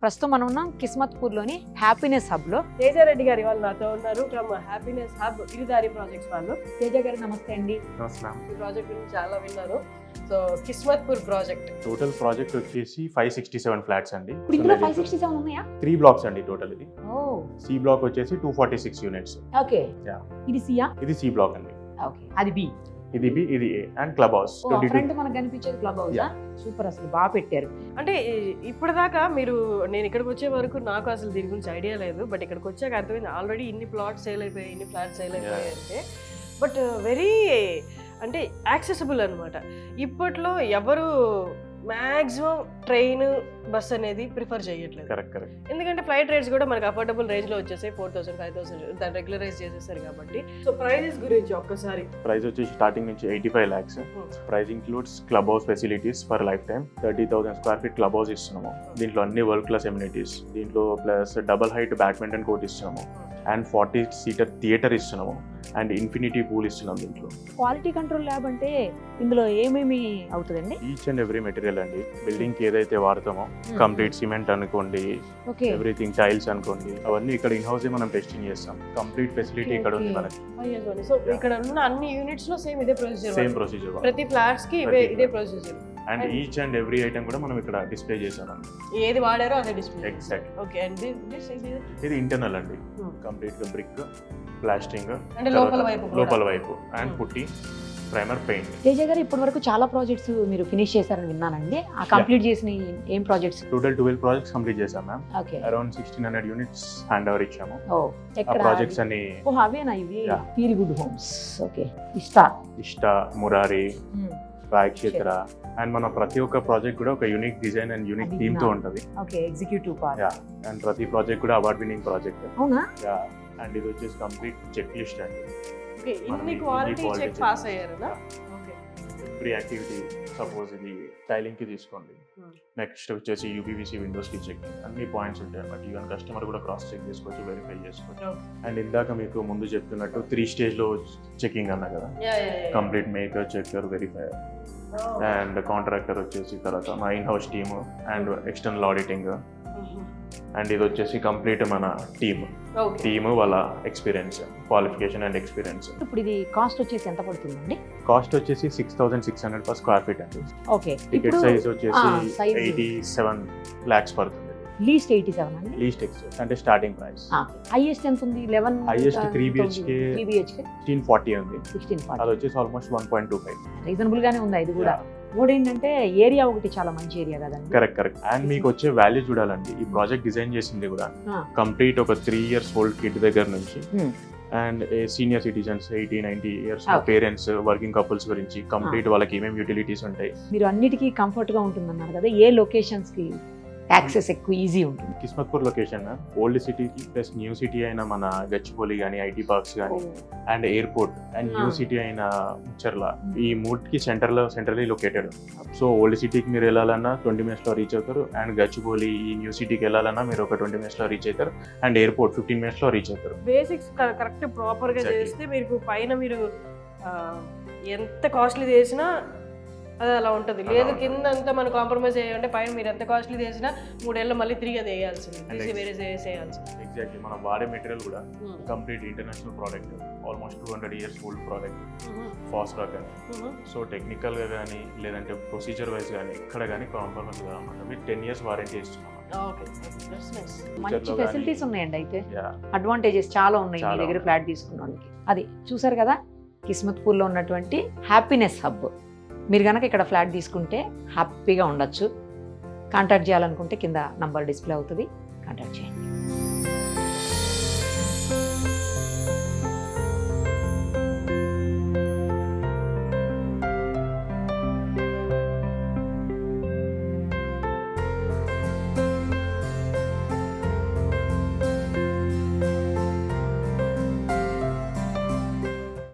ప్రస్తుతం మనం ఉన్నాం కిస్మత్పూర్లోని హ్యాపీనెస్ హబ్లో. తేజారెడ్డి గారు వాళ్ళు నాతో ఉన్నారు ఫ్రమ్ హ్యాపీనెస్ హబ్ ఇరిదారి ప్రాజెక్ట్స్ వాళ్ళు. తేజ గారు నమస్తే అండి. ఈ ప్రాజెక్ట్ గురించి చాలా విన్నారు. So Kismatpur project total project వచ్చేసి 567 ఫ్లాట్స్ అండి. ఇప్పుడు ఇందులో 567 ఉన్నాయా? 3 బ్లాక్స్ అండి టోటల్. ఇది ఓ సి బ్లాక్ వచ్చేసి 246 యూనిట్స్. ఓకే. Yeah. ఇది సియా? ఇది సి బ్లాక్ అండి. ఓకే. అది బి. ఇది బి, ఇది ఏ అండ్ క్లబ్ హౌస్. ఫ్రంట్ మనకు కనిపించేది క్లబ్ హౌస్. సూపర్, అసలు బాగా పెట్టారు. అంటే ఇప్పటిదాకా మీరు నేను ఇక్కడికి వచ్చే వరకు నాకు అసలు దీని గురించి ఐడియా లేదు. బట్ ఇక్కడికి వచ్చాక అర్థమైంది ఆల్రెడీ ఇన్ని ప్లాట్స్ సేల్ అయిపోయాయి, ఇన్ని ఫ్లాట్స్ సేల్ అయిపోయాయి అంటే. బట్ వెరీ అంటే యాక్సెసిబుల్ అనమాట. ఇప్పట్లో ఎవరు మ్యాక్సిమం ట్రైన్ బస్ అనేది ప్రిఫర్ చేయట్లేదు. కరెక్ట్. ఎందుకంటే ఫ్లైట్ రేట్స్ కూడా మనకి అఫోర్డబుల్ రేంజ్ లో వచ్చేసాయి. 4,000 5,000 దాన్ని రెగ్యులరైజ్ చేసేసారు కాబట్టి. సో ప్రైజెస్ గురించి ఒక్కసారి. ప్రైస్ వచ్చేసి స్టార్టింగ్ నుంచి 85 lakhs. Price includes club house facilities for life time. 30,000 square feet club house ఇస్తున్నాము. దీంట్లో అన్ని వరల్డ్ క్లాస్ ఎమ్యూనిటీస్. దీంట్లో plus double height badminton court ఇస్తున్నాము అండ్ 40-seater థియేటర్ ఇస్తున్నాము అండ్ ఇన్ఫినిటీ పూల్ ఇస్తున్నాం. దీంట్లో క్వాలిటీ కంట్రోల్ ల్యాబ్ అంటే ఇందులో ఏమేమి అవుతుందండి? ఈచ్ అండ్ ఎవ్రీ మెటీరియల్ అండి. బిల్డింగ్ కి ఏదైతే వాడతామో కంప్లీట్ సిమెంట్ అనుకోండి, ఎవ్రీథింగ్ టైల్స్ అనుకోండి, అవన్నీ ఇక్కడ ఇన్ హౌస్ మనం టెస్టింగ్ చేస్తాం. కంప్లీట్ ఫెసిలిటీ ఇక్కడ ఉంది మనకి. సో ఇక్కడ ఉన్న అన్ని యూనిట్స్ లో సేమ్ ఇదే ప్రొసీజర్. Same procedure. ప్రతి ఫ్లాట్స్ కి ఇదే procedure. And each and every item కూడా మనం ఇక్కడ డిస్ప్లే చేసాం. ఏది వాడారో అదే డిస్ప్లే. ఎగ్జాక్ట్. ఓకే. అండ్ ఇది ఇంటర్నల్ అండి. కంప్లీట్ గా బ్రిక్, ప్లాస్టింగ్ అంటే లోపల వైపు అండ్ పుట్టి, ప్రైమర్, పెయింట్. తేజ గారు ఇప్పటి వరకు చాలా ప్రాజెక్ట్స్ మీరు ఫినిష్ చేశారని విన్నానండి. ఆ కంప్లీట్ చేసిన ఏం ప్రాజెక్ట్స్? టోటల్ 12 ప్రాజెక్ట్స్ కంప్లీట్ చేసాం ma'am. Okay. Around 1600 units hand over ఇచ్చాము. ఓ ఎక్కడ ప్రాజెక్ట్స్ అన్ని? ఓ అవేనా ఇవి? Yeah. Feel good homes. Okay. ఇష్ట, మురారి, క్షేత్ర అండ్ మన ప్రతి ఒక్క ప్రాజెక్ట్ కూడా ఒక unique design and unique theme తో ఉంటది. Okay. Executive part. Yeah. And ప్రతి ప్రాజెక్ట్ కూడా అవార్డ్ విన్నింగ్ ప్రాజెక్ట్. అవునా? యా. అండ్ ఇది వచ్చేసి కంప్లీట్ చెక్ లిస్ట్ అండి. ఓకే. ఇన్ని క్వాలిటీ చెక్ పాస్ అయ్యారనా? ఓకే. ఎవ్రీ యాక్టివిటీ, సపోజ్ ఇది టైలింగ్ కి తీసుకోండి, నెక్స్ట్ వచ్చేసి యూపీవీసీ విండోస్ కి చెక్, అన్ని పాయింట్స్ ఉంటాయి అన్నమాట. ఈవెన్ కస్టమర్ కూడా క్రాస్ చెక్ చేసుకోవచ్చు, వెరిఫై చేసుకోవచ్చు. అండ్ ఇందాక మీకు ముందు చెప్తున్నట్టు 3 స్టేజ్ లో చెకింగ్ అన్నా కదా. Complete maker, checker, verifier and contractor వచ్చేసి, తర్వాత మా in house team and external auditing. And ఇది వచ్చేసి కంప్లీట్ మన టీమ్ వాళ్ళ ఎక్స్పీరియన్స్, క్వాలిఫికేషన్ అండ్ ఎక్స్పీరియన్స్. ఇప్పుడు ఇది కాస్ట్ వచ్చేసి ఎంత పడుతుందండి? కాస్ట్ వచ్చేసి 6,600 per square feet అండి. ఓకే. టికెట్ సైజ్ వచ్చేసి 87 lakhs పడుతుంది. లీస్ట్ 87 అండి. లీస్ట్ ఎక్స్పెక్ట్ అంటే స్టార్టింగ్ ప్రైస్. హైయెస్ట్ ఎంత ఉంది? 11. హైయెస్ట్ 3 BHK 1640 ఉంది. 1640. అది వచ్చేసి ఆల్మోస్ట్ 1.25. రీజనబుల్ గానే ఉంది ఇది కూడా. ఇంకోటి ఏంటంటే ఏరియా ఒకటి చాలా మంచి ఏరియా కదండి. కరెక్ట్. అండ్ మీకు వచ్చే వాల్యూ చూడాలండి. ఈ ప్రాజెక్ట్ డిజైన్ చేసింది కూడా కంప్లీట్ ఒక 3 years old కిడ్ దగ్గర నుంచి and senior citizens 80-90 years parents, working couples గురించి కంప్లీట్ వాళ్ళకి ఏమేమి యూటిలిటీస్ ఉంటాయి. మీరు అన్నిటికీ కంఫర్ట్ గా ఉంటుందన్నారు కదా. ఏ లొకేషన్స్ కి యాక్సెస్ ఎక్కువ ఈజీ ఉంటుంది? కిస్మత్పూర్ లొకేషన్ ఓల్డ్ సిటీకి ప్లస్ న్యూ సిటీ అయిన మన గచ్చిబౌలి కానీ, ఐటీ పార్క్స్ కానీ and airport and new city అయిన ముచ్చర్ల, ఈ మూడుకి సెంట్రల్లీ లొకేటెడ్. సో ఓల్డ్ సిటీకి మీరు వెళ్ళాలన్నా 20 minutes లో రీచ్ అవుతారు. అండ్ గచ్చిబౌలి ఈ న్యూ సిటీకి వెళ్ళాలన్నా మీరు ఒక 20 minutes లో రీచ్ అవుతారు. అండ్ ఎయిర్పోర్ట్ 15 minutes లో రీచ్ అవుతారు. బేసిక్స్ కరెక్ట్ ప్రాపర్ గా చేస్తే మీకు పైన మీరు ఎంత కాస్ట్లీ చేసినా అది అలా ఉంటుంది. లేదు కింద అంతా మనం కాంప్రమైజ్ అయ్యాలంటే పైన మీరు ఎంత కాస్ట్లీ చేసినా 3 ఏళ్ళు మళ్ళీ తిరిగి అది వేయాల్సింది, వేరే చేయాల్సింది. ఎగ్జాక్ట్లీ. మనం వాడే మెటీరియల్ కూడా complete international product, almost 200 years old product, fast rock అని. సో టెక్నికల్ గా కానీ లేదంటే ప్రొసీజర్ వైజ్ కానీ ఇక్కడ కానీ కాంప్రమైజ్ కాదన్నమాట. విత్ 10 years వారంటీ ఇస్తున్నాం. మంచి ఫెసిలిటీస్ ఉన్నాయండి. అయితే అడ్వాంటేజెస్ చాలా ఉన్నాయి మీ దగ్గర ఫ్లాట్ తీసుకున్న వాళ్ళకి. అది చూసారు కదా, కిస్మత్పూర్లో ఉన్నటువంటి హ్యాపీనెస్ హబ్. మీరు కనుక ఇక్కడ ఫ్లాట్ తీసుకుంటే హ్యాపీగా ఉండొచ్చు. కాంటాక్ట్ చేయాలనుకుంటే కింద నంబర్ డిస్ప్లే అవుతుంది, కాంటాక్ట్ చేయండి.